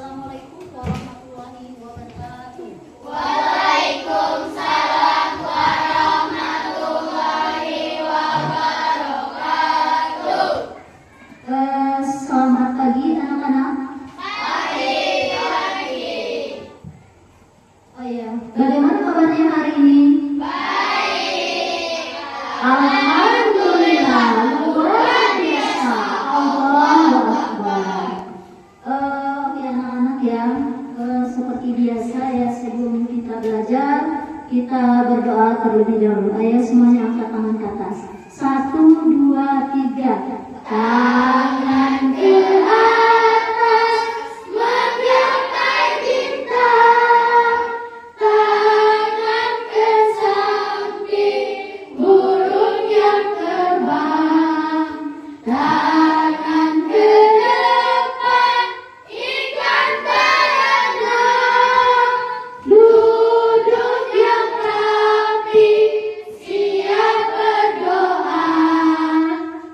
Assalamualaikum warahmatullahi wabarakatuh. Waalaikumsalam warahmatullahi wabarakatuh. Selamat pagi anak-anak. Pagi. Oh iya, bagaimana kabarnya hari ini? Baik. Alhamdulillah, luar biasa. Allahu Akbar. Ya anak-anak ya, seperti biasa ya, sebelum kita belajar, kita berdoa terlebih dahulu. Ayo semuanya angkat tangan ke atas. 1, 2, 3. Tangan ke atas, menggapai bintang. Tangan ke samping, burung yang terbang. Tangan ke depan, ikan berenang. Duduk yang rapi, siap berdoa.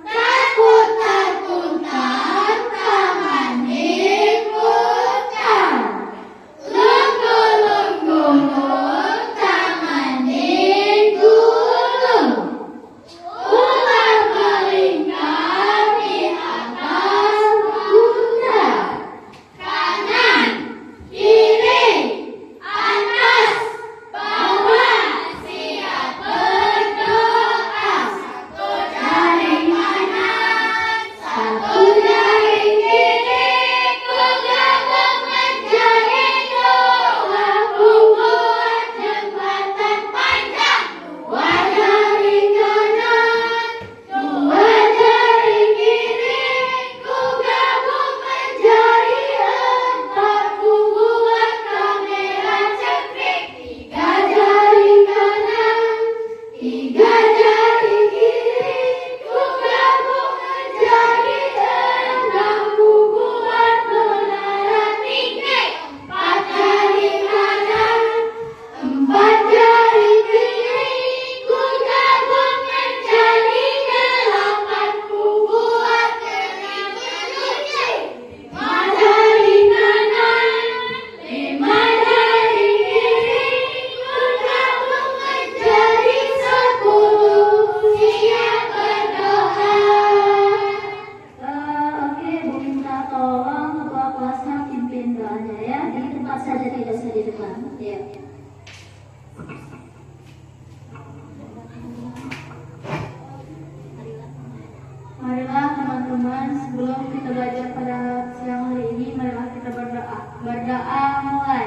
Takut-takutan, tangan diputar. Lengur-lengur, tangan digulung. Ular melingkar di atas pundak. Kanan, kiri, atas, bawah, siap berdoa. Satu jaring kanan, satu jaring kiri, ku gabung menjadi dua, ku buat jembatan panjang. Dua jaring kanan, dua jaring kiri, ku gabung menjadi empat, ku buat kamera cekrik. Tiga jaring kanan, tiga jaring kiri, ku gabung menjadi enam, ku buat menara tinggi. Empat jaring kanan, empat jaring kiri, ku gabung menjadi delapan, ku buat dengan meluncur. Lima jaring kanan, lima jaring kiri, ku gabung menjadi 10, siap berdoa. Oke, Bu minta tolong ketua kelasnya pimpin doanya ya, di tempat saja, tidak usah di depan. Ya. Marilah teman-teman, sebelum kita belajar pada siang hari ini, marilah kita berdoa. Berdoa mulai.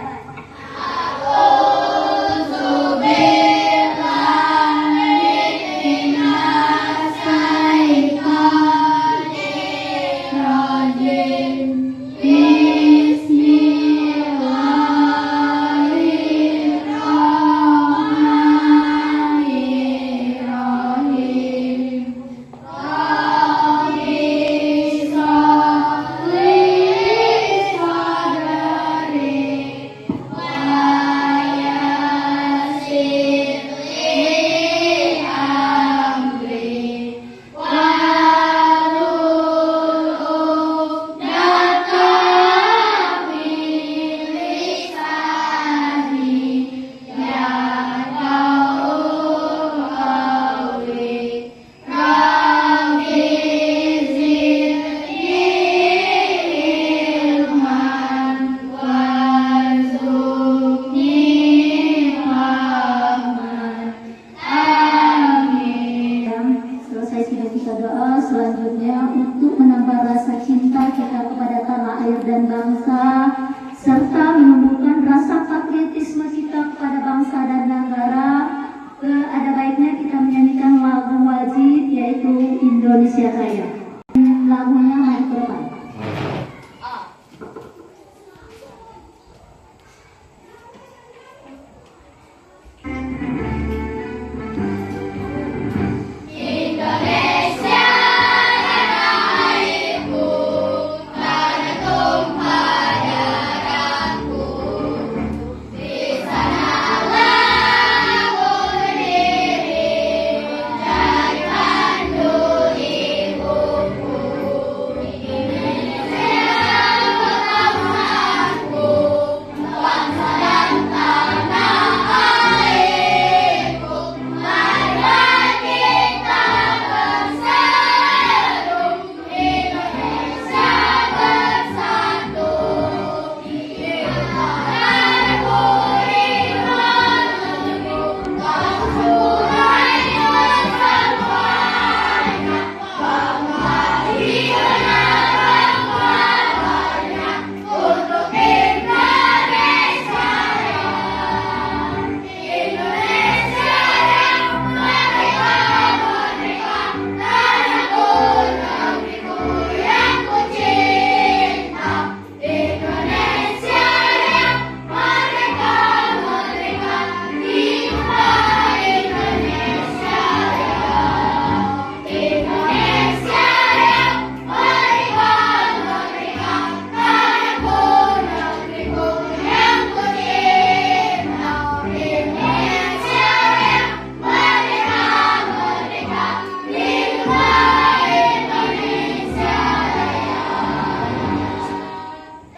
Selesai sudah kita doa, selanjutnya untuk menambah rasa cinta kita kepada tanah air dan bangsa, serta menumbuhkan rasa patriotisme kita kepada bangsa dan negara, ada baiknya kita menyanyikan lagu wajib, yaitu Indonesia Raya. Lagunya naik ke depan. Indonesia tanah airku, tanah tumpah darahku.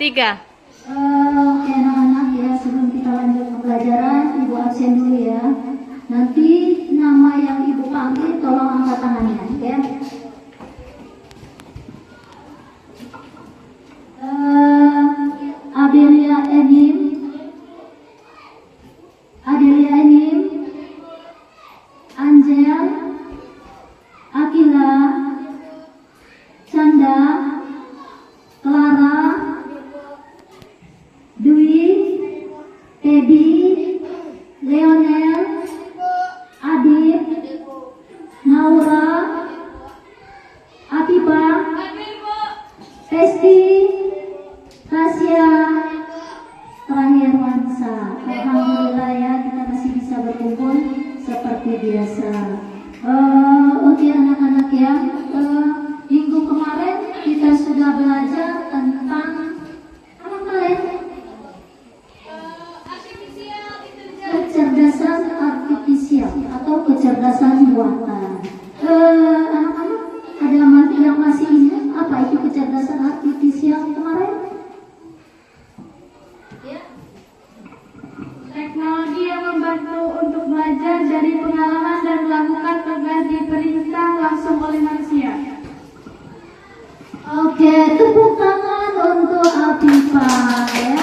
3. Oke anak-anak ya, sebelum kita lanjut pembelajaran, Ibu absen dulu ya. Nanti nama yang Ibu panggil tolong angkat tangannya ya. Adelia Enim, Angel, Akila, Canda, Clara, Dwi, Tebi, Leonel, Adit, Naura, Apiba, Pesti, Tasya, terakhir Wansa. Alhamdulillah ya, kita masih bisa berkumpul seperti biasa. Oke anak-anak ya, minggu kemarin kita sudah belajar tentang apa kalian? Kecerdasan artifisial atau kecerdasan buatan. Anak-anak ada yang masih ingat apa itu kecerdasan artifisial kemarin? Teknologi yang membantu untuk belajar dari pengalaman dan melakukan tugas diperintah langsung oleh manusia. Oke, tepuk tangan untuk Afifa ya.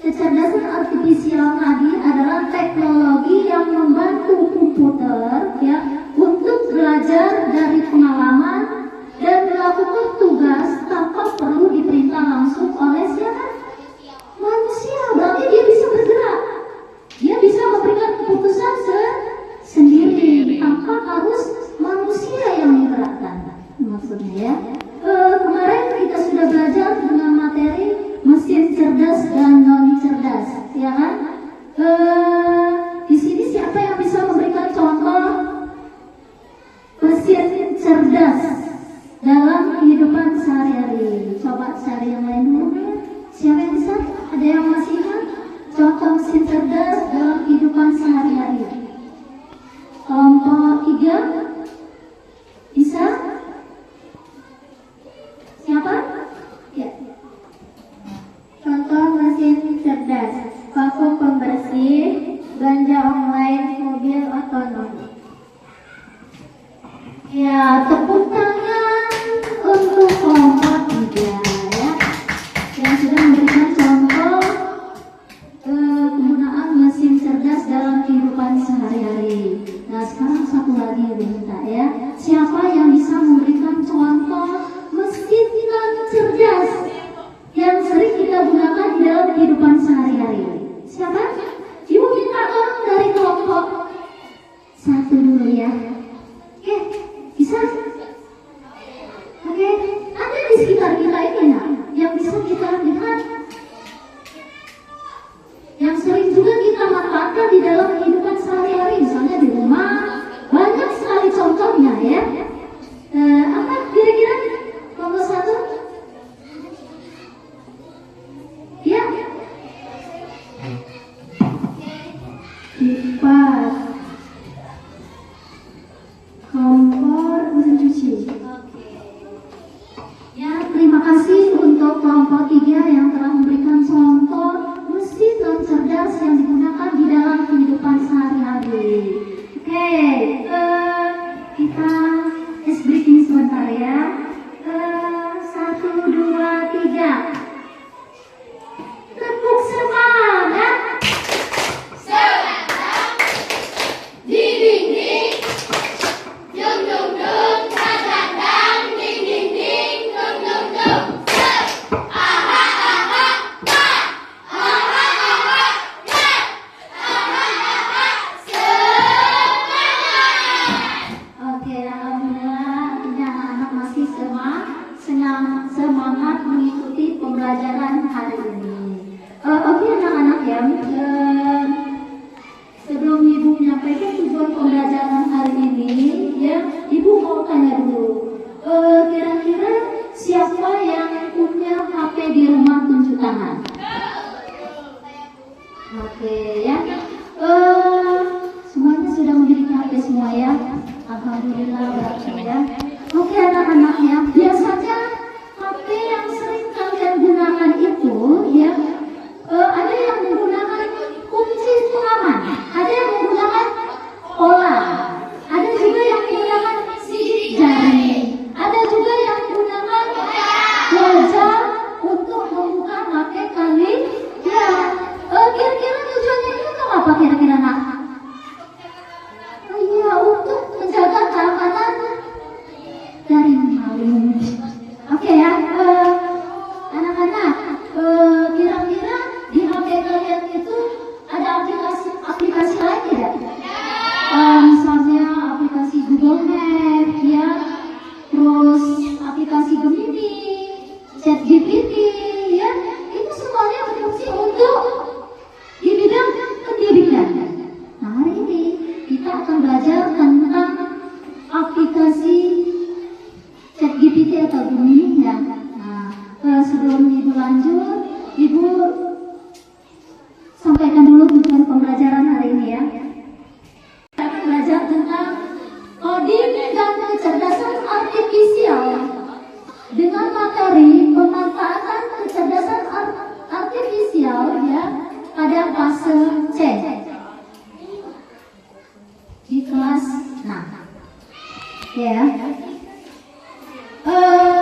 Kecerdasan artifisial tadi adalah teknologi yang membantu komputer ya untuk belajar dari pengalaman dan melakukan tugas tanpa perlu diperintah langsung oleh siapa? Manusia. Berarti dia bisa bergerak, dia bisa memberikan keputusan sendiri tanpa harus manusia yang menggerakkan. Maksudnya ya, kemarin kita sudah belajar dengan materi mesin cerdas dan non cerdas, ya kan? Di sini siapa yang bisa memberikan contoh mesin cerdas dalam kehidupan sehari-hari? Coba cari yang lain dulu ya. Siapa yang bisa? Ada yang masih ingat contoh mesin cerdas dalam kehidupan sehari-hari? Kelompok 3 bisa? Siapa? Ya. Contoh mesin cerdas: vakum pembersih, belanja online, mobil otonom. Ya, tepuk tangan untuk kelompok 3 ya, yang sudah memberikan contoh penggunaan mesin cerdas dalam kehidupan sehari-hari. Nah, sekarang satu lagi yang minta ya, siapa yang bisa memberikan contoh mesin non cerdas yang sering kita gunakan di dalam kehidupan sehari-hari? Siapa? Ibu minta tolong dari kelompok 1 dulu ya. Oke, bisa? Oke, ada di sekitar kita ini ya, yang bisa kita lihat, yang sering juga kita manfaatkan di dalam kehidupan sehari-hari, misalnya di rumah, banyak sekali contohnya ya. Apa kira-kira nomor 1? Ya, kipas, kompor, mesin cuci. Ya, terima kasih untuk kelompok 3 yang telah memberikan contoh mesin non cerdas yang digunakan di dalam kehidupan sehari-hari. Oke, kita ice breaking sebentar ya. 1, 2, 3. Tepuk semangat. Oke, alhamdulillah anak-anak masih semangat mengikuti pembelajaran hari ini. Oke anak-anak ya, sebelum Ibu menyampaikan tujuan pembelajaran hari ini ya, Ibu mau tanya dulu, kira-kira siapa yang punya HP di rumah, tunjuk tangan? Oke ya, semuanya sudah memiliki HP semua ya. Alhamdulillah berarti ya. Oke anak Oke ya, anak-anak, kira-kira di HP kalian itu ada aplikasi lain tidak? Misalnya aplikasi Google Map, ya, terus aplikasi Gemini, ChatGPT, ya, itu semuanya berfungsi untuk di bidang pendidikan. Nah, hari ini kita akan belajar tentang aplikasi ChatGPT atau Gemini ya. Nah, sebelum Ibu lanjut, Ibu sampaikan dulu tujuan pembelajaran hari ini ya. Kita akan belajar tentang coding dan kecerdasan artifisial dengan materi pemanfaatan kecerdasan artifisial ya pada fase C di kelas 6 ya.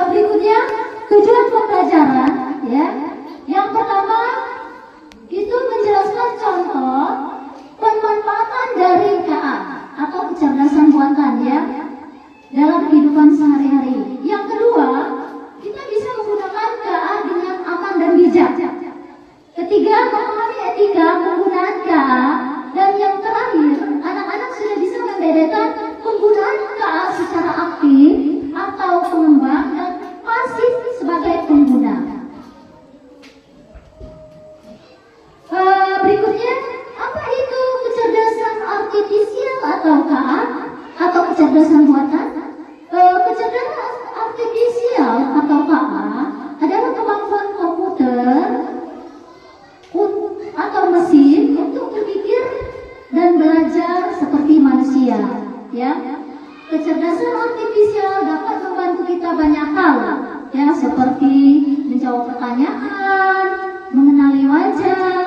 Berikutnya tujuan pembelajaran ya. Yang pertama itu menjelaskan contoh pemanfaatan dari KA atau kecerdasan buatan ya dalam kehidupan sehari-hari. Yang kedua, kita bisa menggunakan KA dengan aman dan bijak. Ketiga, memahami etika penggunaan KA. Dan yang terakhir, anak-anak sudah bisa membedakan penggunaan KA secara aktif atau pengembang dan pasif sebagai pengguna. Berikutnya, apa itu kecerdasan artifisial atau KA atau kecerdasan buatan? Kecerdasan artifisial atau KA adalah kemampuan komputer atau mesin untuk berpikir dan belajar seperti manusia ya. Kecerdasan artifisial dapat membantu kita banyak hal ya, seperti menjawab pertanyaan, mengenali wajah,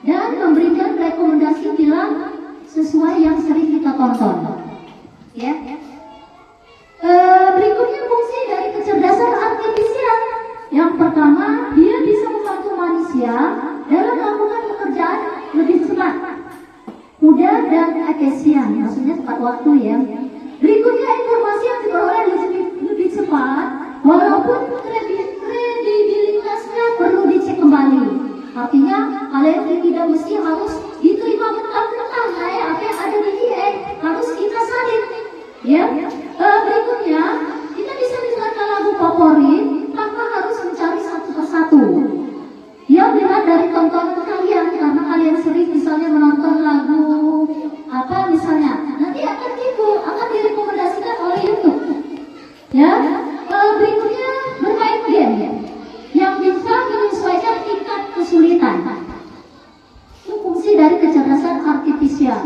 dan memberikan rekomendasi film sesuai yang sering kita tonton ya. Berikutnya fungsi dari kecerdasan artifisial. Yang pertama, dia bisa membantu manusia dalam melakukan pekerjaan lebih cepat, mudah dan efisien, maksudnya tepat waktu ya. Berikutnya, informasi yang diperoleh lebih cepat, walaupun kredibilitasnya perlu dicek kembali. Artinya, kalian tidak mesti harus diterima mentah-mentah kayak apa yang ada di IE, harus kita salin ya. Berikutnya, kita bisa mendengarkan lagu favorit tanpa harus mencari satu persatu. Ya, dilihat dari tontonan kalian, karena kalian sering misalnya menonton lagu apa misalnya, nanti akan direkomendasikan oleh YouTube. Ya, berikutnya bermain game yang bisa menyesuaikan tingkat kesulitan. Itu fungsi dari kecerdasan artifisial.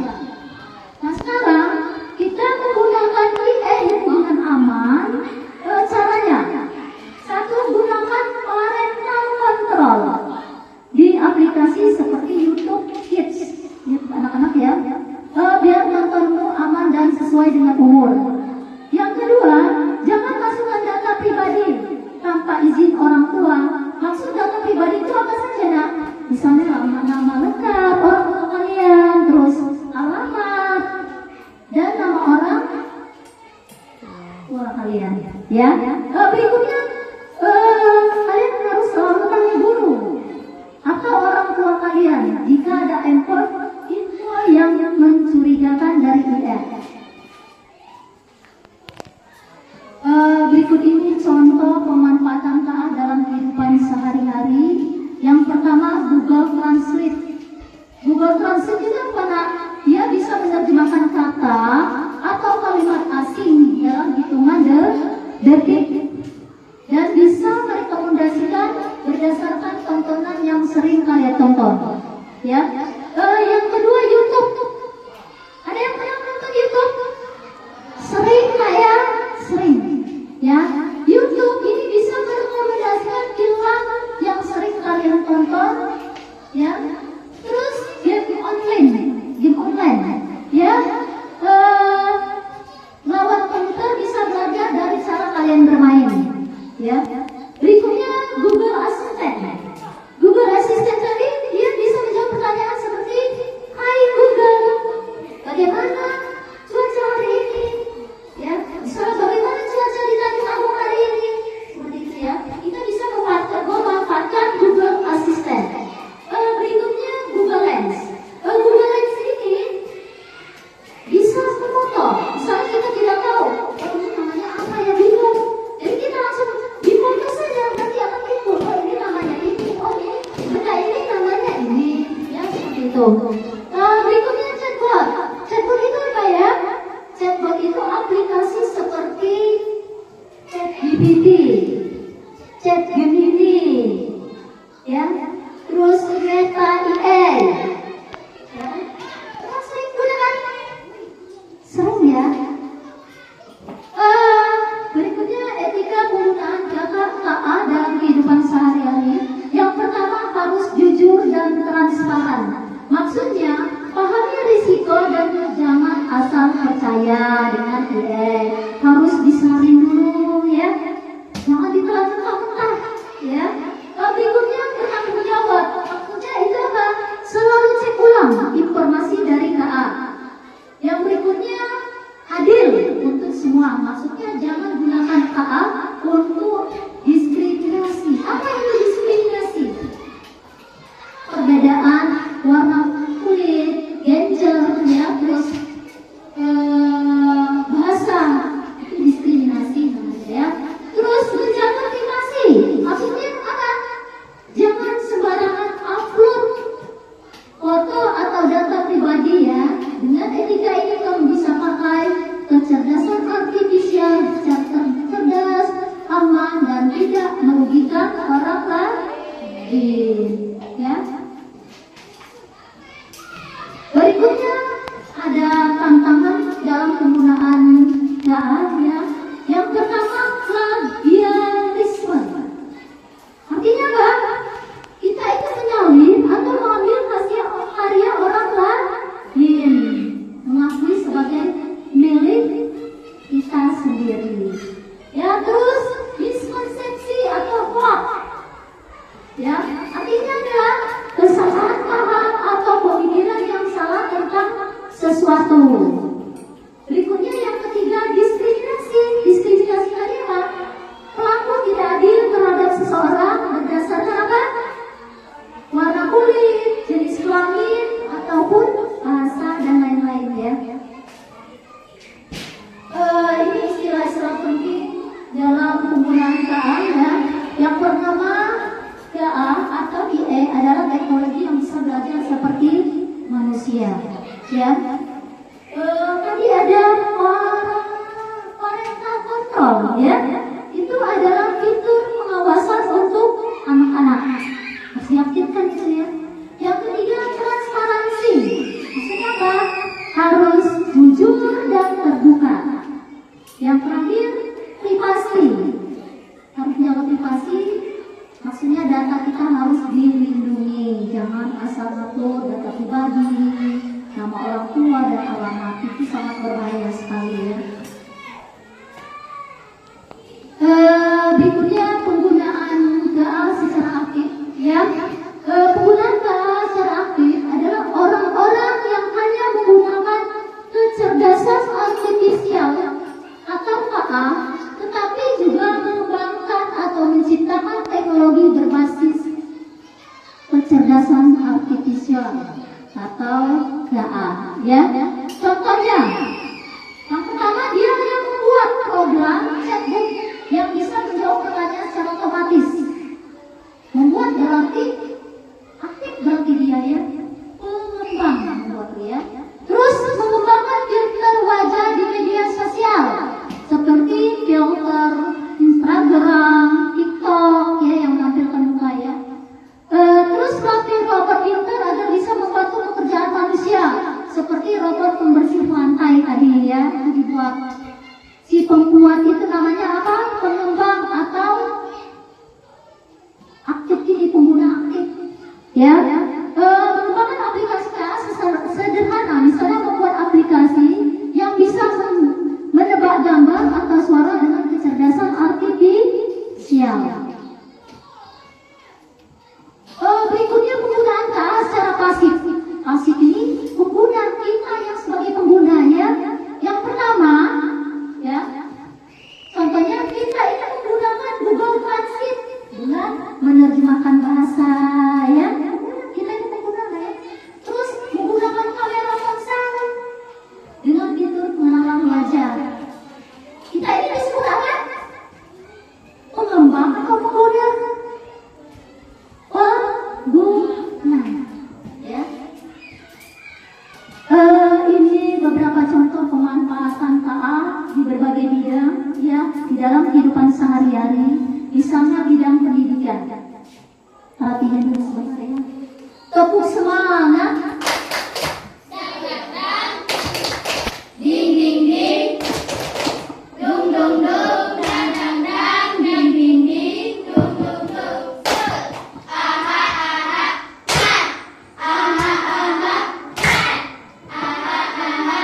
Nah, sekarang kita menggunakan IE dengan aman. Caranya, satu, gunakan parental control di aplikasi seperti YouTube Kids, anak-anak ya, biar nontonmu aman dan sesuai dengan umur. Yang kedua, jangan masukkan data pribadi tanpa izin orang tua. Maksud data pribadi itu apa saja nak? Misalnya nama lengkap orang tua kalian, terus alamat dan nama orang tua kalian ya. Berikutnya, kalian harus selalu tanya guru atau orang tua kalian jika ada info yang mencurigakan dari IE. Berikut ini contoh pemanfaatan KA dalam kehidupan sehari-hari. Yang pertama, Google Translate. Google Translate itu apa nak? Dia bisa menerjemahkan kata atau kalimat asing dalam hitungan detik dan bisa merekomendasikan berdasarkan tontonan yang sering kalian tonton ya. Yang kedua, YouTube. Ada yang pernah nonton YouTube? Sering nggak ya? Sering ya. YouTube ini bisa merekomendasikan film yang sering kalian tonton ya. Terus game online ya. Lawan komputer bisa belajar dari cara kalian bermain ya. Berikutnya, Google Assistant. Google Assistant tadi dia bisa menjawab pertanyaan seperti, "Hai Google, bagaimana cuaca hari ini?" Ya, misalnya bagaimana cuaca di Tanjung Agung hari saya dengan IE harus disaring dulu ya, jangan ditelan mentah-mentah ya. Berikutnya bertanggung jawab, maksudnya itu apa? Selalu cek ulang informasi dari KA. Yang berikutnya adil untuk semua, maksudnya jangan gunakan KA untuk diskriminasi. Apa itu diskriminasi? Perbedaan warna kulit, gender, ya, terus bahasa, itu diskriminasi namanya ya. Terus menjaga privasi, maksudnya apa? Jangan sembarangan upload foto atau data pribadi ya. Dengan etika ini kamu bisa pakai kecerdasan artifisial secara cerdas, aman, dan tidak merugikan orang lain ya. Berikutnya ada tantangan dalam penggunaan KA ya. Yang pertama plagiarisme. Artinya apa? Kita itu menyalin atau mengambil hasil karya orang lain, mengakui sebagai milik kita sendiri. Ya, terus miskonsepsi atau hoax. Ya, artinya adalah kesalahan paham atau pemikiran yang salah tentang sesuatu. Berikutnya yang ketiga diskriminasi. Diskriminasi tadi apa? Pelaku tidak adil terhadap seseorang berdasarkan apa? Warna kulit, jenis kelamin, ataupun bahasa dan lain-lain ya. Ini istilah-istilah penting dalam penggunaan KA ya. Yang pertama KA atau IE adalah teknologi yang bisa belajar seperti manusia ya. Tadi ada parental control ya. Itu adalah fitur pengawasan untuk anak-anak. Harus diaktifkan itu ya. Yang ketiga transparansi. Maksudnya apa? Harus jujur dan terbuka. Yang terakhir privasi. Harus menjaga privasi. Maksudnya data kita harus dilindungi. Jangan asal ngatur data pribadi, nama orang tua dan alamat, itu sangat berbahaya sekali ya. Berikutnya penggunaan KA secara aktif ya. Penggunaan KA secara aktif adalah orang-orang yang hanya menggunakan kecerdasan artifisial atau KA, tetapi juga mengembangkan atau menciptakan teknologi berbasis kecerdasan artifisial atau KA ya. Contohnya yang pertama, dia yang membuat program chatbot yang bisa menjawab pertanyaan secara otomatis. Membuat berarti aktif, berarti dia ya pengembang membuat ya. Terus mengembangkan filter wajah di media sosial seperti filter Instagram, TikTok ya, yang menampilkan muka ya. Terus melatih robot filter agar bisa membantu pekerjaan manusia seperti robot pembersih lantai tadi ya, yang dibuat. Si pembuat itu namanya apa? Pengembang atau aktif, ini pengguna aktif ya. Mengembangkan aplikasi KA sederhana, misalnya membuat aplikasi yang bisa menebak gambar atau suara dengan kecerdasan artifisial. Berikutnya penggunaan KA secara pasif. Pasif ini penggunaan kita yang sebagai penggunanya. Yang pertama ya, contohnya kita ini menggunakan Google Translate dengan menerjemahkan bahasa ya. Kita ini menggunakan ya. Terus menggunakan kamera ponsel dengan fitur pengenalan wajah. Kita ini disebut apa? Pengembang atau pengguna? Pengguna ya. Ini beberapa contoh pemanfaatan KA di berbagai bidang ya, di dalam kehidupan sehari-hari. Misalnya bidang pendidikan. Perhatikan dulu sebentar ya. Tepuk semangat. Ding ding ding. Dung dung dung. Dang dang dang. Ding ding ding. Dung dung dung. Aha aha. Aha aha. Aha aha.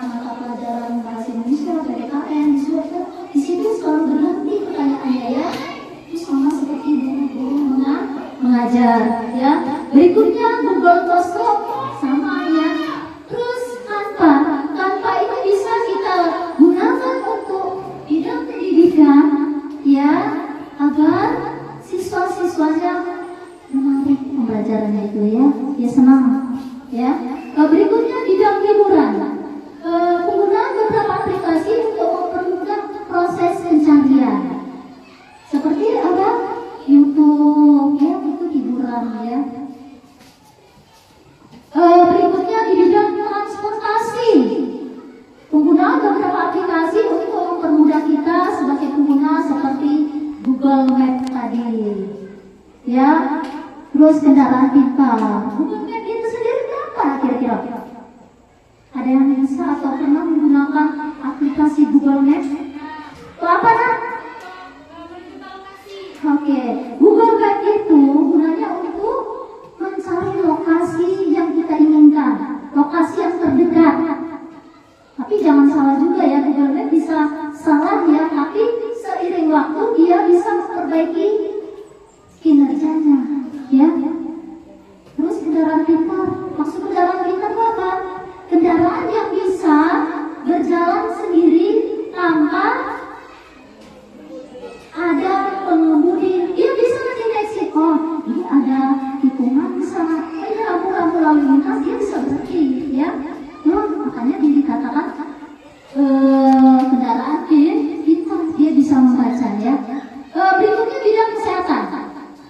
mata pelajaran bahasa Indonesia PDKN di situ selalu berhenti pertanyaannya ya. Terus sama seperti guru mengajar ya. Berikutnya Google Classroom sama ya. Terus Canva itu bisa kita gunakan untuk bidang pendidikan ya, agar siswa-siswanya menarik pembelajarannya itu ya, dia senang ya. Berikutnya bidang hiburan, penggunaan beberapa aplikasi untuk mempermudah proses pencarian seperti ada YouTube ya, itu hiburan ya. Berikutnya di bidang transportasi, penggunaan beberapa aplikasi untuk mempermudah kita sebagai pengguna seperti Google Map tadi ya. Terus kendaraan pintar, Google Map itu sendiri apa kira-kira? Ada yang bisa atau pernah menggunakan aplikasi Google Map? Itu apa nak? Oke, Google Map itu gunanya untuk mencari lokasi yang kita inginkan, lokasi yang terdekat. Tapi jangan salah juga ya, Google Map bisa salah ya, tapi seiring waktu dia bisa memperbaiki kinerjanya ya. Terus kendaraan pintar, maksud kendaraan pintar itu apa? Kendaraan yang bisa berjalan sendiri tanpa ada pengemudi. Dia bisa mendeteksi, oh ini ada tikungan misalnya, ini rambu-rambu lalu lintas, dia bisa berhenti ya. Makanya dikatakan kendaraan pintar, dia bisa membaca ya. Berikutnya bidang kesehatan.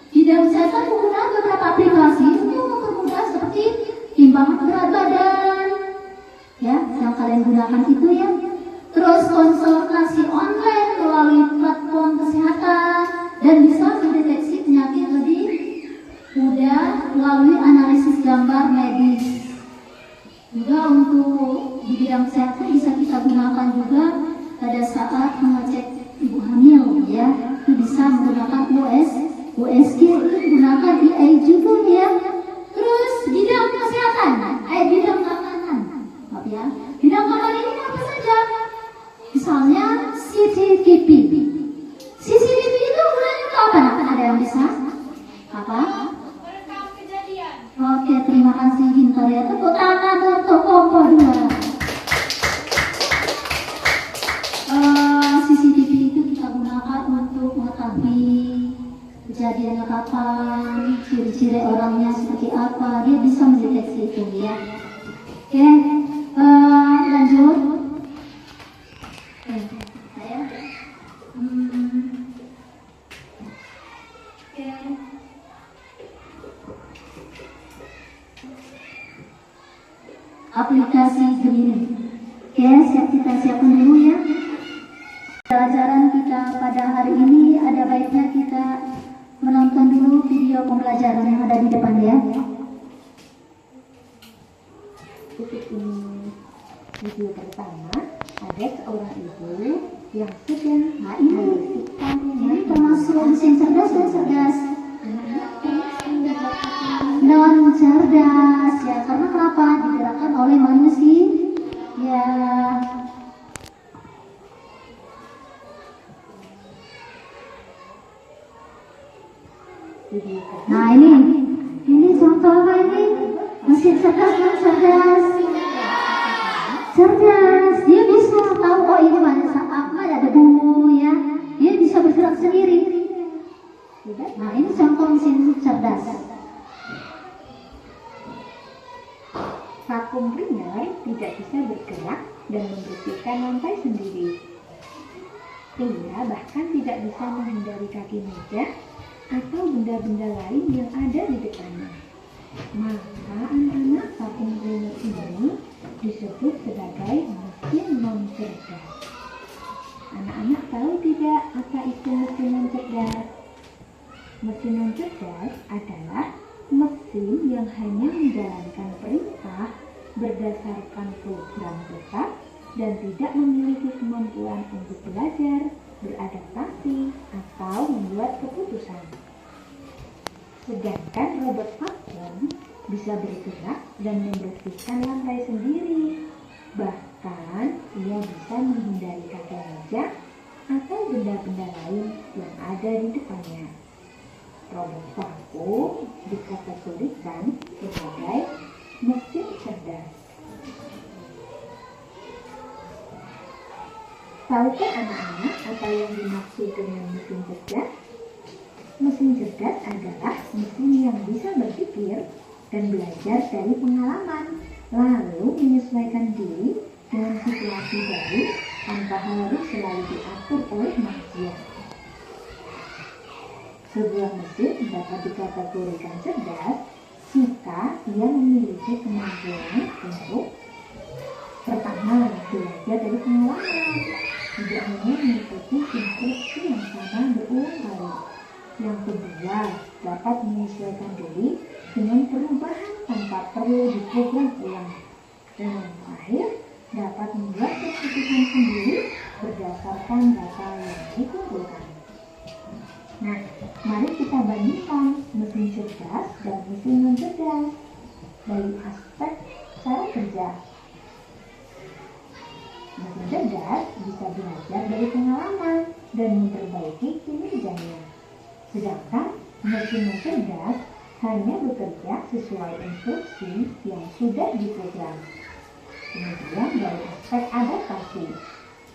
Bidang kesehatan menggunakan beberapa aplikasi untuk mempermudah seperti timbangan berat badan ya, yang kalian gunakan itu ya. Terus konsultasi online melalui platform kesehatan dan bisa mendeteksi penyakit lebih mudah melalui analisis gambar medis. Juga untuk di bidang kesehatan bisa kita gunakan juga pada saat mengecek ibu hamil ya, itu bisa menggunakan USG, itu gunakan AI juga ya. Terus bidang kesehatan, bidang keamanan, maaf ya, bidang keamanan ini apa saja? Misalnya CCTV itu gunanya untuk apa? Ada yang bisa? Apa? Oke, terima kasih Gintor ya. Tepuk tangan untuk Kompo 2. CCTV itu kita gunakan untuk mengetahui kejadiannya kapan, ciri-ciri orangnya seperti apa, dia bisa mendeteksi itu ya. Oke, lanjut. Saya. Oke. Aplikasi Gemini. Oke, kita siapkan dulu ya. Pelajaran kita pada hari ini ada baiknya kita menonton dulu video pembelajaran yang ada di depan ya. Video pertama, ada seorang ibu yang sedang membersihkan. Ini termasuk mesin cerdas dan cerdas. Non cerdas ya, karena kenapa? Digerakkan oleh manusia ya. Nah ini contoh apa ini? Mesin cerdas dan cerdas. Cerdas, dia bisa tahu oh ini mana ada debu ya. Dia bisa bergerak sendiri. Nah ini contoh mesin cerdas. Vakum cleaner tidak bisa bergerak dan membersihkan lantai sendiri. Ia bahkan tidak bisa menghindari kaki meja atau benda-benda lain yang ada di depannya. Maka anak-anak vakum cleaner ini disebut sebagai mesin non cerdas. Anak-anak tahu tidak apa itu mesin non cerdas? Mesin non cerdas adalah mesin yang hanya menjalankan perintah berdasarkan program tetap dan tidak memiliki kemampuan untuk belajar, beradaptasi, atau membuat keputusan. Sedangkan robot vakum bisa bergerak dan membersihkan lantai sendiri. Bahkan Bahkan ia bisa menghindari kaki meja atau benda-benda lain yang ada di depannya. Robot vakum dikategorikan sebagai mesin cerdas. Tahukah anak-anak apa yang dimaksud dengan mesin cerdas? Mesin cerdas adalah mesin yang bisa berpikir dan belajar dari pengalaman, lalu menyesuaikan diri dengan situasi baru tanpa harus selalu diatur oleh manusia. Sebuah mesin dapat dikategorikan cerdas jika ia memiliki kemampuan untuk pertama, belajar dari pengalaman, tidak hanya mengikuti instruksi yang sama berulang kali. Yang kedua, dapat menyesuaikan diri dengan perubahan tanpa perlu diprogram ulang. Dan yang terakhir, dapat membuat keputusan sendiri berdasarkan data yang dikumpulkan. Nah, mari kita bandingkan mesin cerdas dan mesin non cerdas dari aspek cara kerja. Mesin cerdas bisa belajar dari pengalaman dan memperbaiki kinerjanya. Sedangkan mesin non cerdas hanya bekerja sesuai instruksi yang sudah diprogram. Kemudian dari aspek adaptasi,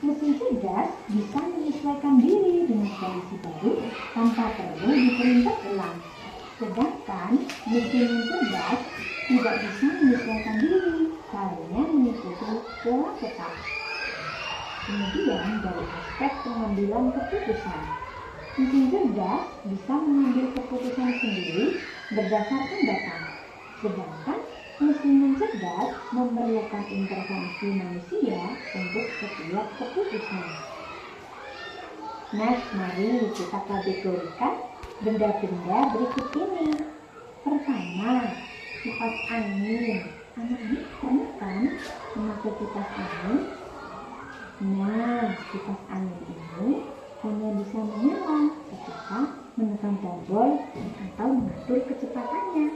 mesin cerdas bisa menyesuaikan diri dengan kondisi baru tanpa perlu diperintah ulang. Sedangkan mesin non cerdas tidak bisa menyesuaikan diri, hanya mengikuti pola tetap. Kemudian dari aspek pengambilan keputusan, mesin cerdas bisa mengambil keputusan sendiri berdasarkan data. Sedangkan mesin non cerdas memerlukan intervensi manusia untuk setiap keputusan. Nah, mari kita kategorikan benda-benda berikut ini. Pertama, kipas angin. Anak-anak pernah kan memakai kipas angin? Nah, kipas angin ini hanya bisa menyala ketika menekan tombol atau mengatur kecepatannya.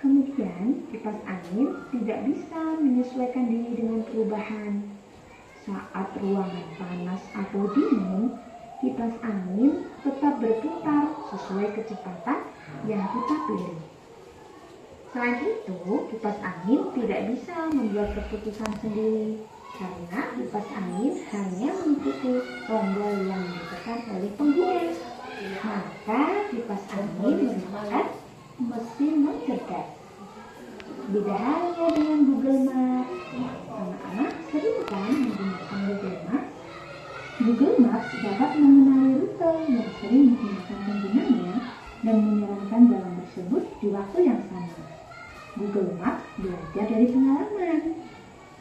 Kemudian, kipas angin tidak bisa menyesuaikan diri dengan perubahan. Saat ruangan panas atau dingin, kipas angin tetap berputar sesuai kecepatan yang kita pilih. Selain itu, kipas angin tidak bisa membuat keputusan sendiri karena kipas angin hanya mengikuti tombol yang ditekan oleh pengguna. Maka kipas angin merupakan mesin non cerdas. Beda halnya dengan Google Maps. Anak-anak sering kan menggunakan Google Maps? Google Maps dapat mengenali rute yang sering digunakan penggunanya dan menyarankan jalan tersebut di waktu yang sama. Google Maps belajar dari pengalaman.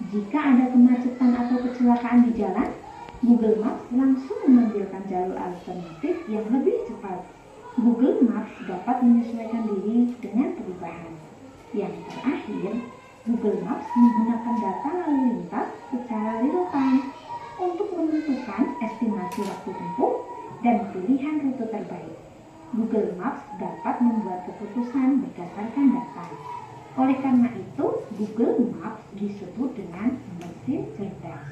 Jika ada kemacetan atau kecelakaan di jalan, Google Maps langsung menampilkan jalur alternatif yang lebih cepat. Google Maps dapat menyesuaikan diri dengan perubahan. Yang terakhir, Google Maps menggunakan data lalu lintas secara real time untuk menentukan estimasi waktu tempuh dan pilihan rute terbaik. Google Maps dapat membuat keputusan berdasarkan data. Oleh karena itu, Google Maps disebut dengan mesin cerdas.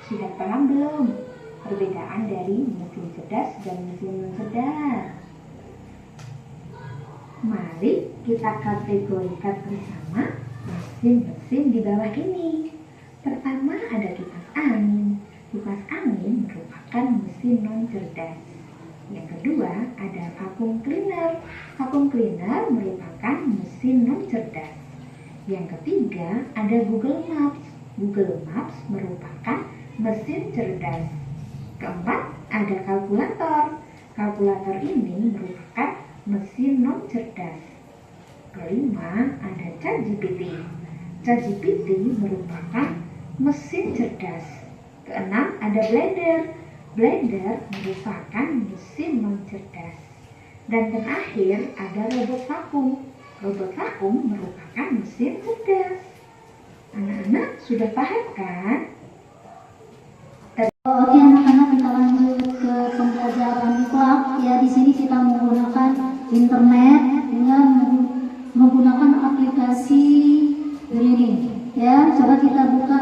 Sudah paham belum perbedaan dari mesin cerdas dan mesin non cerdas? Mari kita kategorikan bersama mesin-mesin di bawah ini. Pertama ada kipas angin. Kipas angin merupakan mesin non cerdas. Yang kedua ada vacuum cleaner. Vacuum cleaner merupakan mesin non cerdas. Yang ketiga ada Google Maps. Google Maps merupakan mesin cerdas. Keempat ada kalkulator. Kalkulator ini merupakan mesin non cerdas. Kelima ada ChatGPT. ChatGPT merupakan mesin cerdas. Keenam ada Blender. Blender merupakan mesin non cerdas. Dan terakhir ada robot vakum. Robot vakum merupakan mesin cerdas. Anak-anak sudah paham kan? Oke anak-anak, kita lanjut ke pembelajaran ikhlas. Ya, di sini kita menggunakan internet dengan menggunakan aplikasi ini. Ya, coba kita buka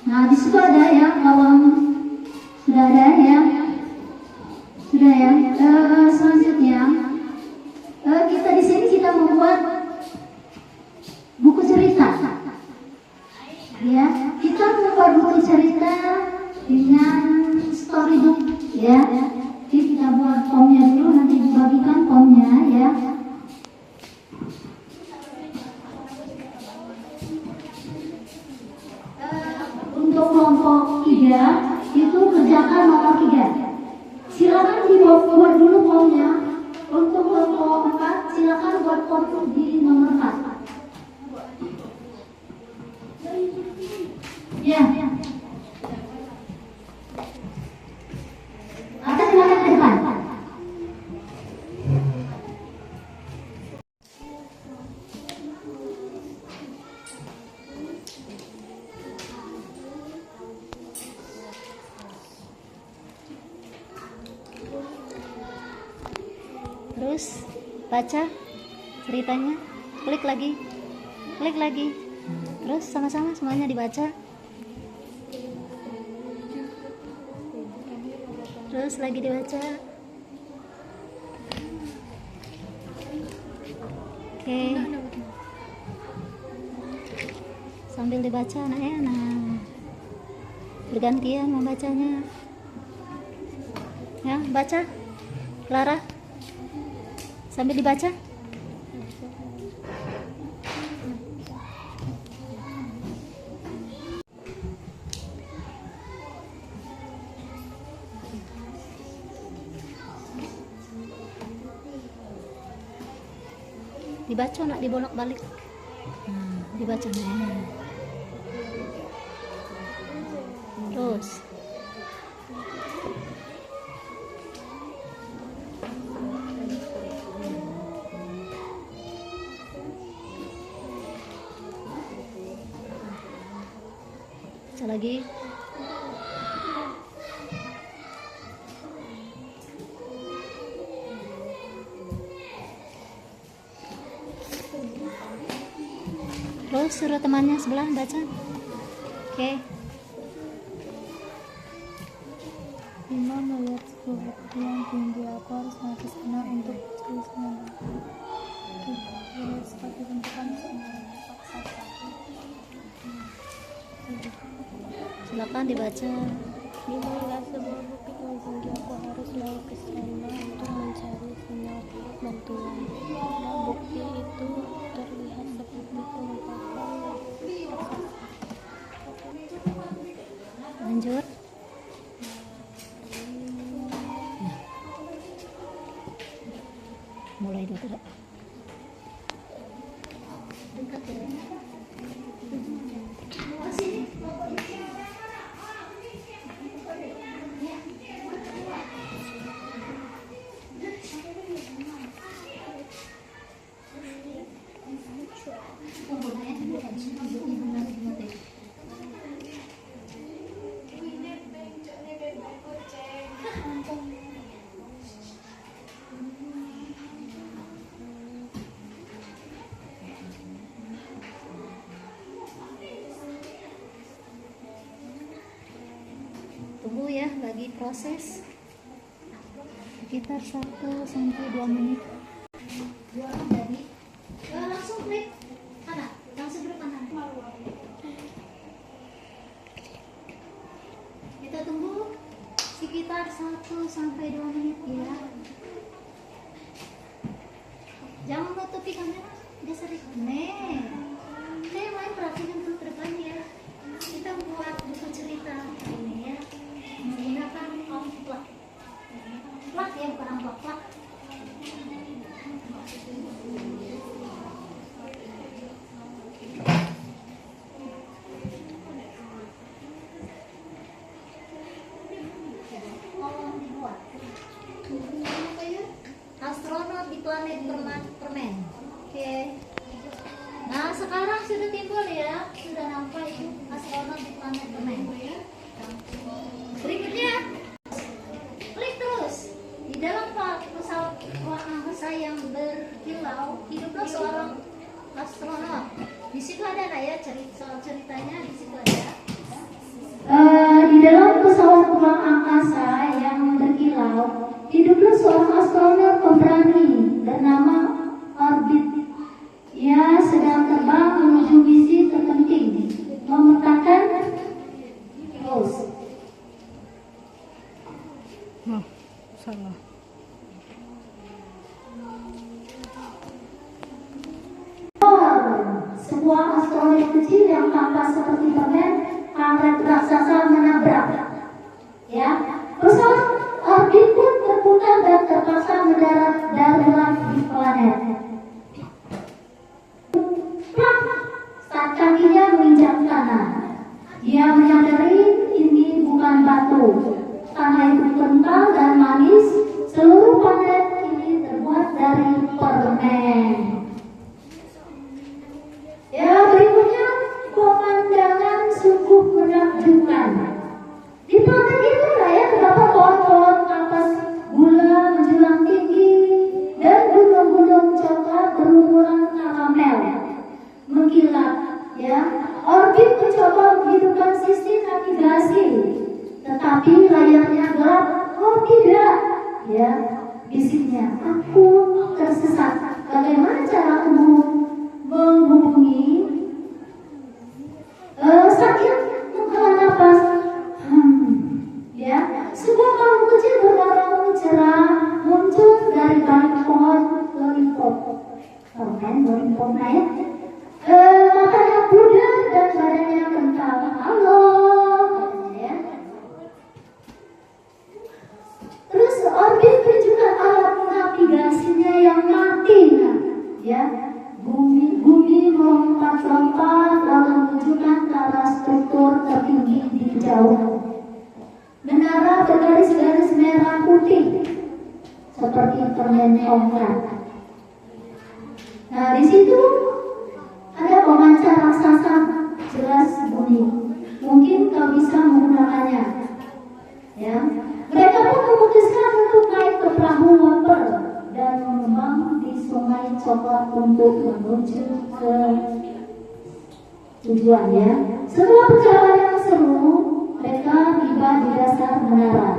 Nah, di situ ada ya kawan, sudah ada ya, sudah ya. Selanjutnya kita di sini kita membuat buku cerita. Ya, kita membuat buku cerita dengan storybook ya. Jadi kita buat formnya dulu, nanti dibagikan formnya ya. Untuk kelompok 3 itu kerjakan nomor 3. Silakan dibuat dulu formnya. Untuk kelompok 4 silakan buat form di nomor 4. Ya. Akan silakan ke depan. Terus baca ceritanya, klik lagi, terus sama-sama semuanya dibaca, terus lagi dibaca. Oke, sambil dibaca anaknya, nah bergantian membacanya ya. Baca Clara sambil dibaca. Dibaca nak dibolak-balik. Nah, dibaca nah. Terus baca lagi. Terus suruh temannya sebelah baca. Oke. Bima melihat sebuah bukti yang tinggi. Aku harus naik ke sana untuk tulisnya. Kita seperti bentukan semuanya paksa. Silakan dibaca. Bima melihat sebuah bukti yang tinggi. Aku harus naik ke sana untuk mencari sinyal bantuan. Nah, bukti itu terlihat seperti penampakan Lanjut. Mulai dulu tidak? Tunggu ya, lagi proses sekitar 1-2 menit. Langsung klik kanan, langsung ke kanan. Kita tunggu sekitar 1-2 menit ya. Jangan tutupi kamera, geser nih. Main perhatikan tuh ke depan ya. Kita buat buku cerita ini ya, menggunakan amplop. Plak ya, bukan amplop, plak. Astronot di planet permen. Oke. Nah, sekarang sudah timbul ya, sudah nampak itu astronot di planet permen. Berikutnya, klik terus. Di dalam pesawat warna angkasa yang berkilau, hiduplah seorang astronot. Di situ ada ya ceritanya, di situ ada. hiduplah seorang astronot pemberani bernama Orbit. Ia sedang terbang menuju misi terpenting, memetakan Eos. Salah. Sebuah asteroid kecil yang tampak seperti permen karet raksasa menabrak. Ya, pesawat Orbit pun terputar dan terpaksa mendarat darurat di planet. Saat kakinya menginjak tanah, dia menyadari ini bukan batu. Tanah itu kental dan manis. Seluruh planet ini terbuat dari permen. Ya, berikutnya pemandangan sungguh menakjubkan. Di planet itu ya terdapat pohon-pohon kapas gula menjulang tinggi dan gunung-gunung coklat berumuran karamel mengkilat. Ya, Orbit mencoba menghidupkan sistem navigasi, tetapi layarnya gelap. Oh tidak, ya, bisiknya, aku tersesat. Bagaimana cara aku menghubungi? Sakit menghela nafas. Ya, sebuah makhluk kecil berwarna cerah muncul dari balik pohon lollipop. Permen lollipop ya. Matanya pudar dan badannya kental. Halo, katanya. Terus Orbit tunjukkan alat navigasinya yang mati, ya. Bumi melompat-lompat lalu menunjukkan ke arah struktur tertinggi di jauh. Menara bergaris-garis merah putih seperti permen coklat. Nah, di situ ada pemancar raksasa jelas bunyi. Mungkin kau bisa menggunakannya. Ya, mereka pun memutuskan untuk naik ke perahu water dan mengembang di sungai coklat untuk menuju ke tujuannya. Setelah perjalanan yang seru, mereka tiba di dasar menara.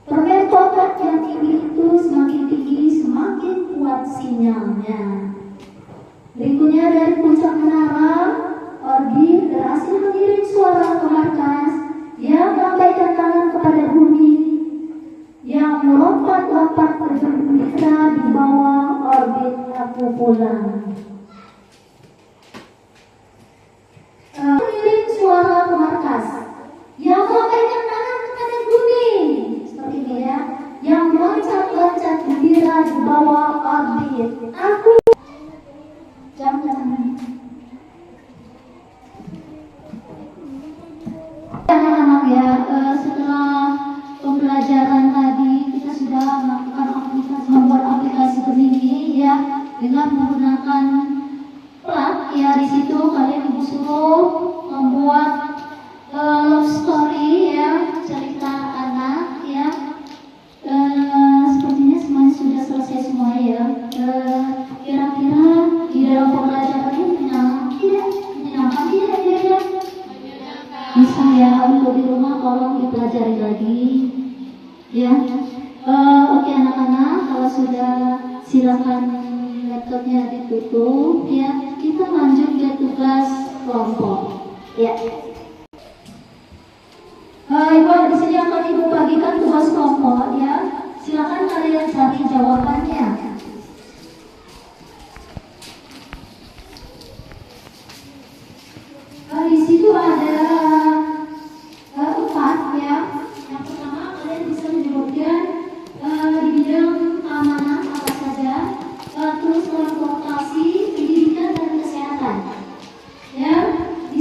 Permen coklat yang tinggi itu semakin tinggi, semakin kuat sinyalnya. Berikutnya dari puncak menara, Orbit berhasil mengirim suara ke markas. Dia melambaikan tangan kepada bumi yang melompat-lompat bergembira di bawah Orbit. Aku pulang. Mengirim suara ke markas yang melambaikan tangan kepada bumi seperti ini ya, yang meloncat-loncat gembira di bawah Orbit. Aku jangan. Anak-anak ya, setelah pembelajaran tadi kita sudah melakukan aplikasi, membuat aplikasi Gemini ya dengan menggunakan plat ya. Di situ kalian disuruh membuat love story ya, cerita anak ya. Sepertinya semuanya sudah selesai semua ya. Kira-kira di dalam pembelajaran ini menyenangkan tidak kira-kira? Bisa ya, untuk di rumah tolong dipelajari lagi ya. Oke anak-anak, kalau sudah silakan laptopnya ditutup ya. Kita lanjut ke tugas kelompok ya. Ibu, di sini akan ibu bagikan tugas kelompok ya. Silakan kalian cari jawabannya. Di situ ada 4 ya. Yang pertama kalian bisa menyebutkan di bidang keamanan apa saja, terus transportasi, pendidikan dan kesehatan. Ya, di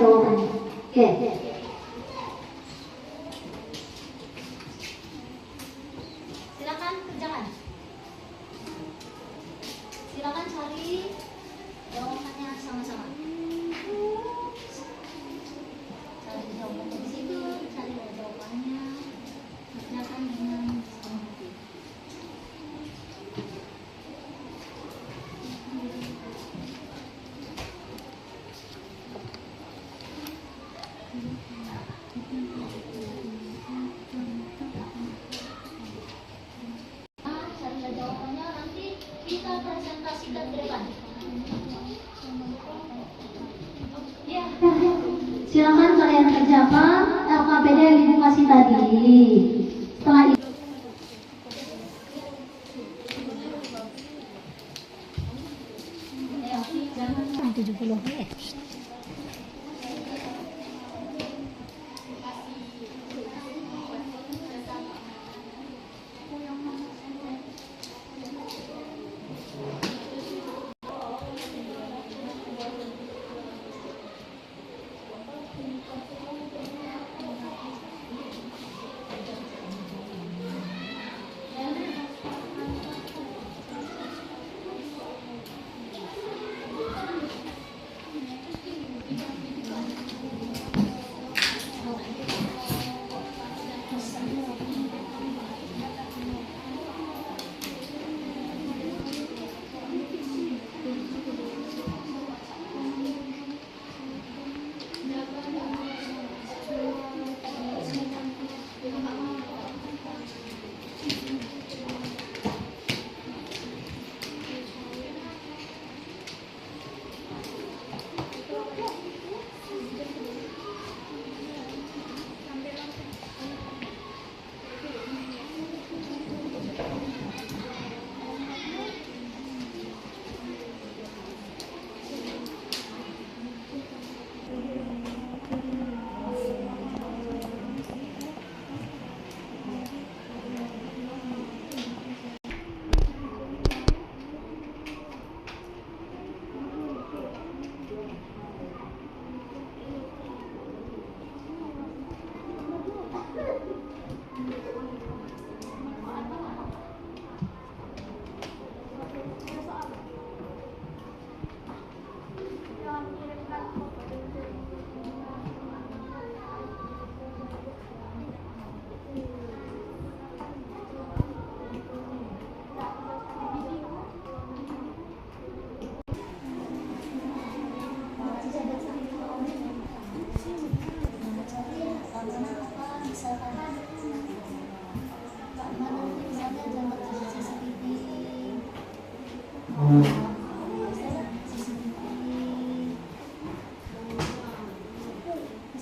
jawabannya. Oke. Silakan kerjakan. Silakan cari jawabannya sama-sama. Cari jawabannya di situ, cari jawabannya. Kerjakan dengan hati. Cari jawabannya, nanti kita presentasikan ke depan. Ya, silakan kalian kerjakan LKPD yang Ibu kasih tadi. Setelah itu jangan 70.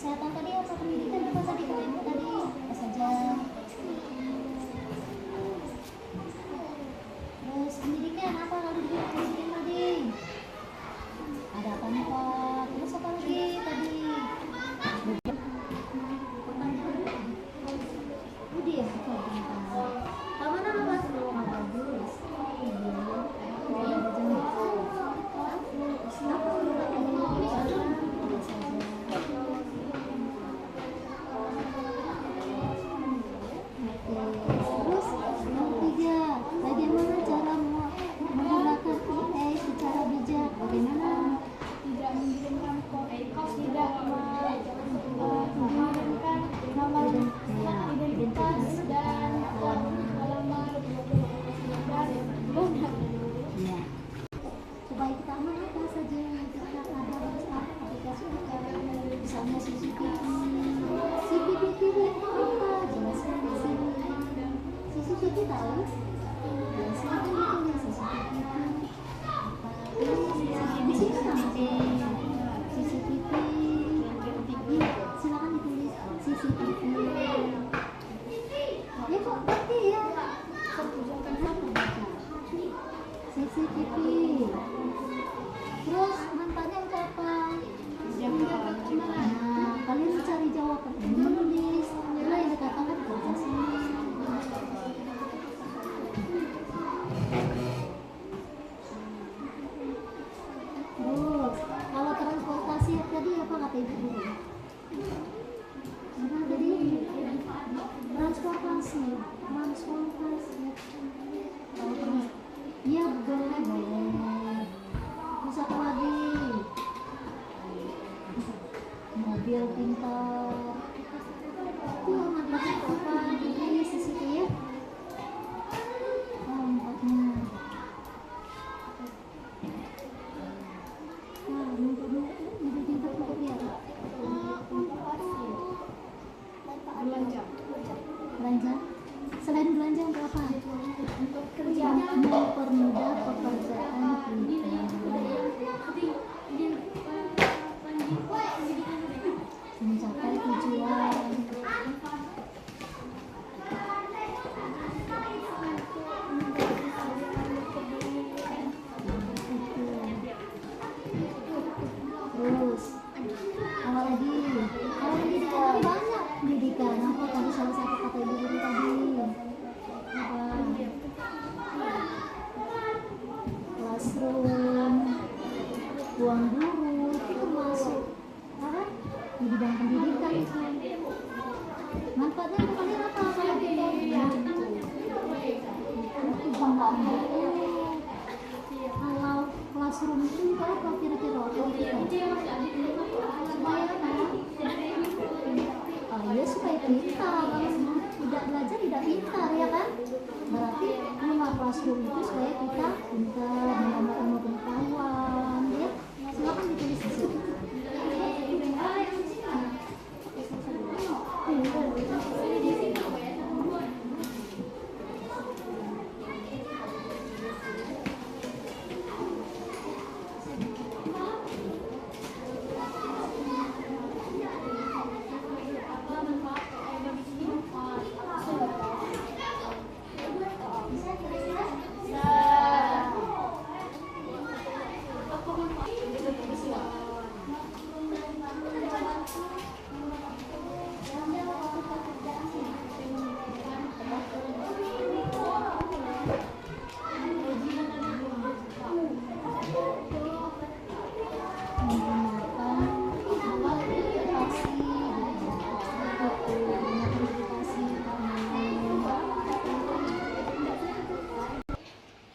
kesehatan tadi apa pendidikan apa tadi apa saja. Terus pendidikan apa lalu dimasukin tadi? Ada apa nih Pak? Terus apa lagi tadi? Budi ya? Pak mana Mas? Bagus. Terus yang ketiga, bagaimana cara menggunakan AI secara bijak? Bagaimana? Tidak mengirimkan kos, tidak mengirimkan nomor identitas dan halaman dan Ya. Supaya kita aman apa saja yang kita ada aplikasi misalnya CCTV. CCTV itu apa? Jelaskan di sini. CCTV tahu? Jelaskan di sini CCTV. Di sini nanti CCTV. Silakan ditulis CCTV. Ya kok ngerti ya? CCTV. Terus mantannya untuk apa? Nah, kalian mencari jawaban menulis. Itulah yang dikatakan kerja sini. Terus kalau transportasi tadi apa kata ibu? uang guru itu masuk apa di bidang pendidikan itu. Manfaatnya untuk kalian apa kalau kita kalau classroom itu apa kira-kira supaya apa? Ya supaya pintar. Kalau tidak belajar tidak pintar ya kan? Berarti rumah classroom itu supaya kita pintar, menambah ilmu pengetahuan ya. Silakan ditulis di situ.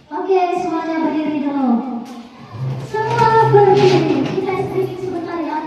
Oke, semuanya berdiri dulu. Semua berdiri. Kita stretching sebentar ya.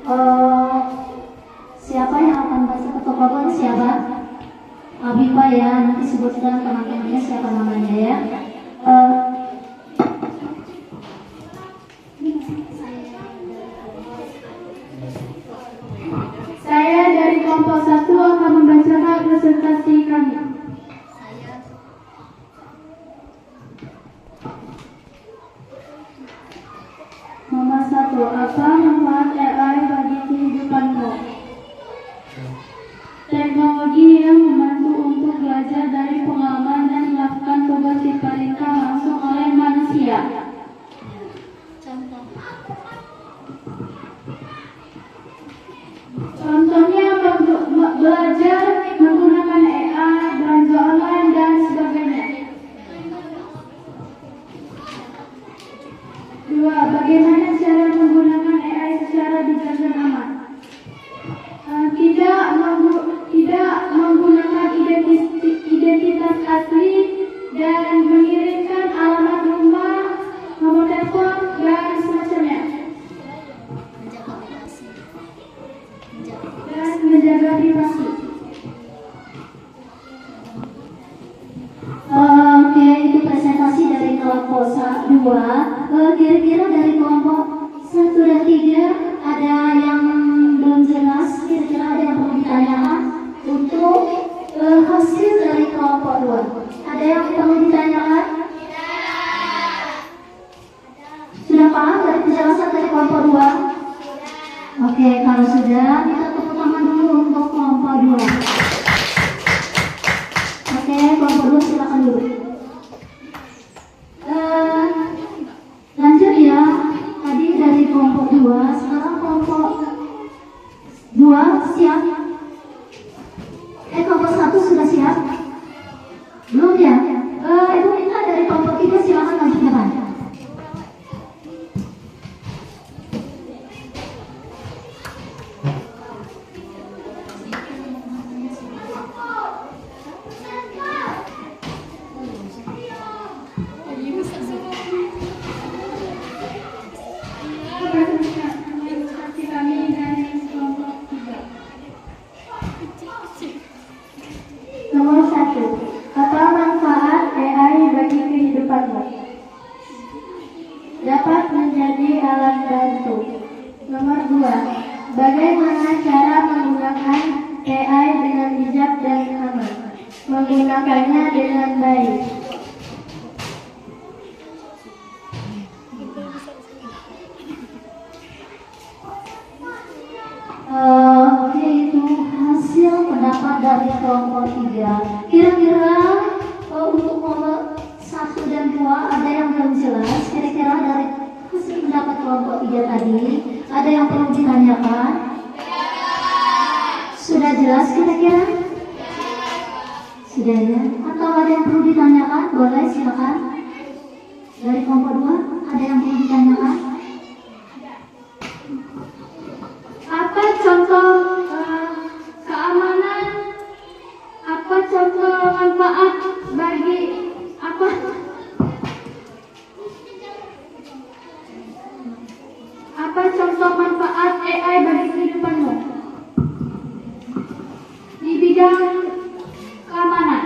Eh, siapa yang akan baca ketua kelompok? Siapa? Abiba ya, nanti sebutkan teman-temannya siapa namanya ya. Saya dari kelompok 1 akan membacakan presentasi kami. Nomor 1, apa manfaat AI bagi kehidupanmu? Teknologi yang membantu untuk belajar dari pengalaman dan melakukan tugas diperintah langsung oleh manusia. Contohnya belajar menggunakan AI, belanja online, dan sebagainya. 2. Bagaimana cara menggunakan AI secara bijak dan aman? Tidak menggunakan identitas asli dan mengirimkan alamat rumah, nomor telepon, dan semacamnya. Dan menjaga privasi. Oke, itu presentasi dari kelompok 2. Kira-kira dari kelompok 1 dan 3 ada yang belum jelas, kira-kira ada yang perlu ditanyakan untuk hasil dari kelompok 2. Ada yang perlu ditanyakan? Sudah paham dari penjelasan dari kelompok 2? Oke, kalau sudah, kita tepuk tangan dulu untuk kelompok 2. Oke, kelompok 2 silakan dulu. Lanjut ya, tadi dari kelompok 2, sekarang kelompok 2 siap? Kelompok 1 sudah siap? Belum ya? Ibu minta dari kelompok 3 silakan maju ke depan. Presentasi kami dari kelompok 3. Nomor 1, Apa manfaat AI bagi kehidupanmu? Dapat menjadi alat bantu. Nomor 2, bagaimana cara menggunakan AI dengan bijak dan aman? Menggunakannya dengan baik. Oke, itu hasil pendapat dari kelompok 3. Kira-kira untuk nomor 1 dan 2 ada yang belum jelas? Kira-kira dari hasil pendapat kelompok 3 tadi ada yang perlu ditanyakan? Sudah jelas kira-kira? Sudah ya? Atau ada yang perlu ditanyakan? Boleh silakan. Dari kelompok 2 ada yang perlu ditanyakan? Apa contoh keamanan? Apa contoh manfaat bagi apa? Apa contoh manfaat AI bagi kehidupanmu? Di bidang keamanan.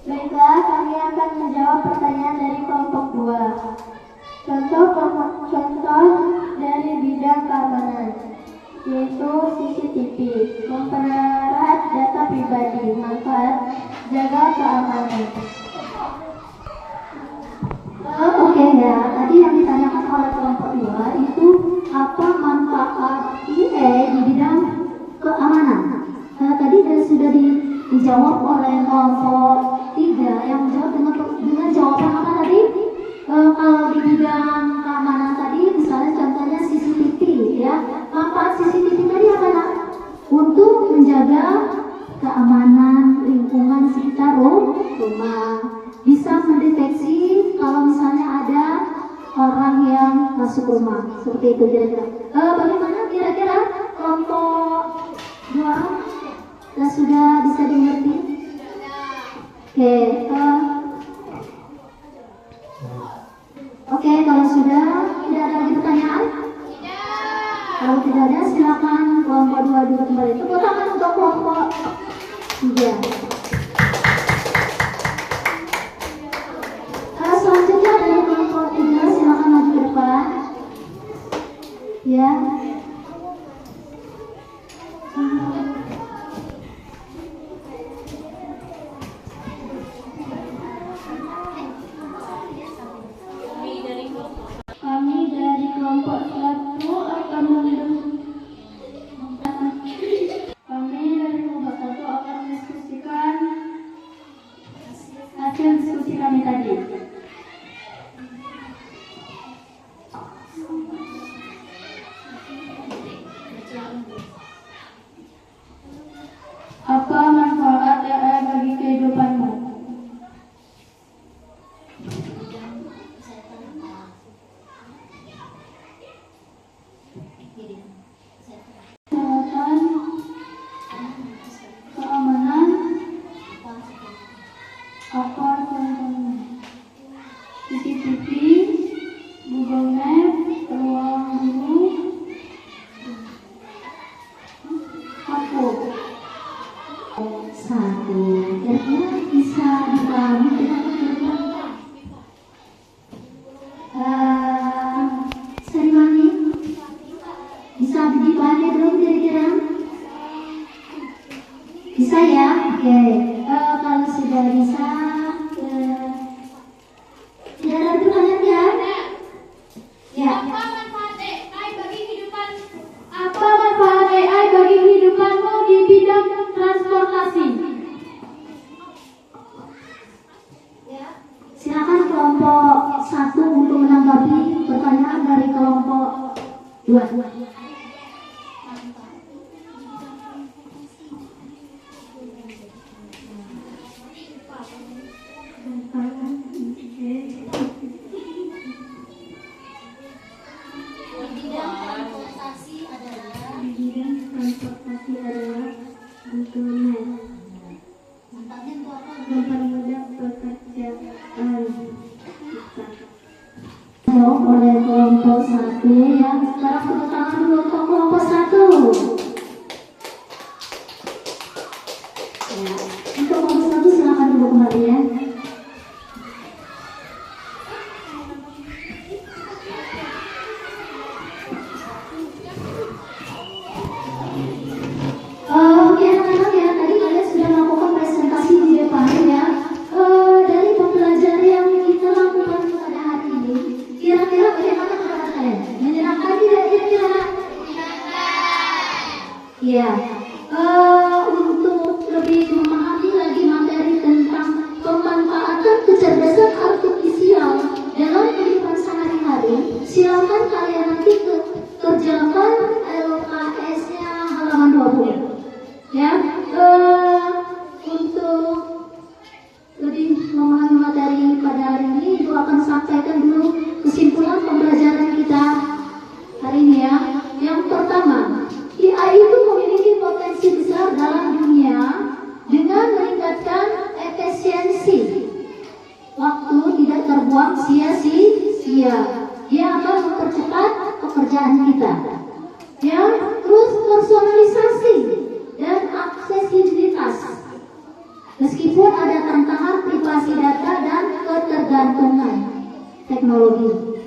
Baiklah, kami akan menjawab pertanyaan dari kelompok 2. Contoh dari bidang keamanan, yaitu CCTV, mempererat data pribadi, manfaat jaga keamanan. Oke ya, tadi yang ditanyakan oleh kelompok 2 itu apa manfaat AI di bidang keamanan. Tadi sudah dijawab oleh kelompok 3 yang menjawab dengan jawaban apa tadi? Kalau di bidang keamanan tadi misalnya contohnya CCTV ya, manfaat CCTV tadi apa nak? Untuk menjaga keamanan lingkungan sekitar rumah, bisa mendeteksi kalau misalnya ada orang yang masuk rumah, seperti itu kira-kira. Bagaimana kira-kira kelompok 2 sudah bisa dimengerti? Oke, kalau sudah tidak ada lagi pertanyaan, kembali. Tepuk tangan untuk kelompok 3. Selanjutnya dari kelompok 3, silakan maju ke depan. Ya. Kami dari kelompok 1 akan mendiskusikan hasil diskusi kami tadi. Apa manfaat AI bagi kehidupanmu? Kesehatan, keamanan, apa contohnya? CCTV, Google Maps, ruang guru, aku. 1. Kira-kira bisa dipahami kira-kira? Sariwani, bisa dipahami belum kira-kira? Bisa ya? Oke. Kalau sudah bisa, tidak ada pertanyaan ya? Ya. Apa manfaat AI bagi kehidupanmu di bidang transportasi? Silakan kelompok 1 untuk menanggapi pertanyaan dari kelompok 2. Bidang transportasi adalah Google Maps. Mempermudah pekerjaan kita. Jawab oleh kelompok 1 yang sekarang tepuk tangan dulu untuk kelompok 1. Ya, untuk kelompok 1 silakan dulu kembali ya. Oke anak-anak ya, tadi kalian sudah melakukan presentasi di depan ya. Dari pembelajaran yang kita lakukan pada hari ini, kira-kira bagaimana pendapat kalian? Menyenangkan tidak kira-kira? Iya. Untuk lebih memahami lagi materi tentang pemanfaatan kecerdasan artifisial dalam kehidupan sehari-hari, silakan kalian nanti kerjakan LKS-nya halaman 20. Ya, untuk lebih memahami materi pada hari ini, Ibu akan sampaikan dulu kesimpulan pembelajaran kita hari ini ya. Yang pertama, AI itu memiliki potensi besar dalam dunia dengan meningkatkan efisiensi. Waktu tidak terbuang sia-sia. Dia akan mempercepat pekerjaan kita. Ya, terus personalisasi dan aksesibilitas. Meskipun ada tantangan privasi data dan ketergantungan teknologi.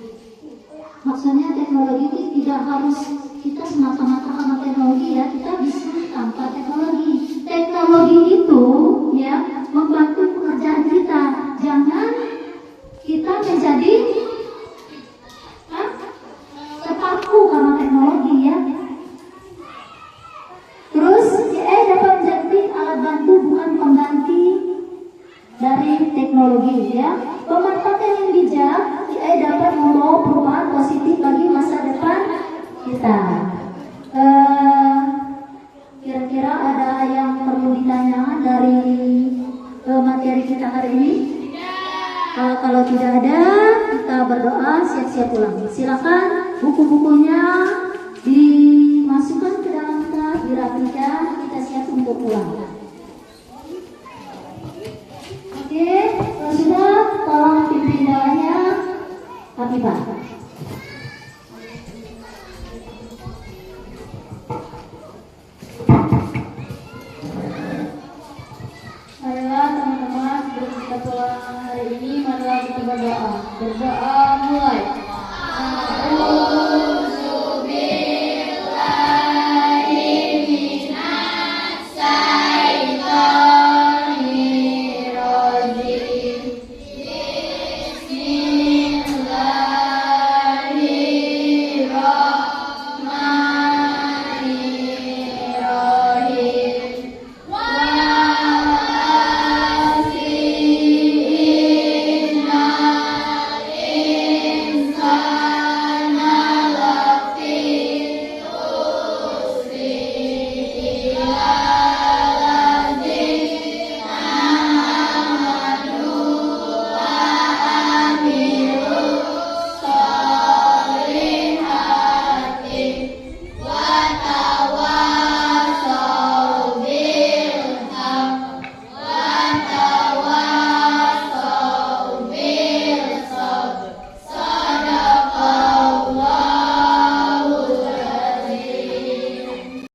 Maksudnya teknologi itu tidak harus kita semata-mata karena teknologi ya, kita bisa tanpa teknologi. Teknologi itu ya membantu pekerjaan kita. Jangan kita menjadi terpaku karena teknologi ya. Terus AI dapat menjadi alat bantu bukan pengganti dari teknologi ya. Pemanfaatan yang bijak, AI dapat membawa perubahan positif bagi masa depan kita. Kira-kira ada yang perlu ditanyakan dari materi kita hari ini? Kalau tidak ada, kita berdoa siap-siap pulang. Silakan buku-bukunya dimasukkan ke dalam tas, dirapikan, kita siap untuk pulang. Oke, kalau sudah, tolong pimpin doanya, Habibah. petualangan hari ini, marilah kita berdoa. Berdoa mulai.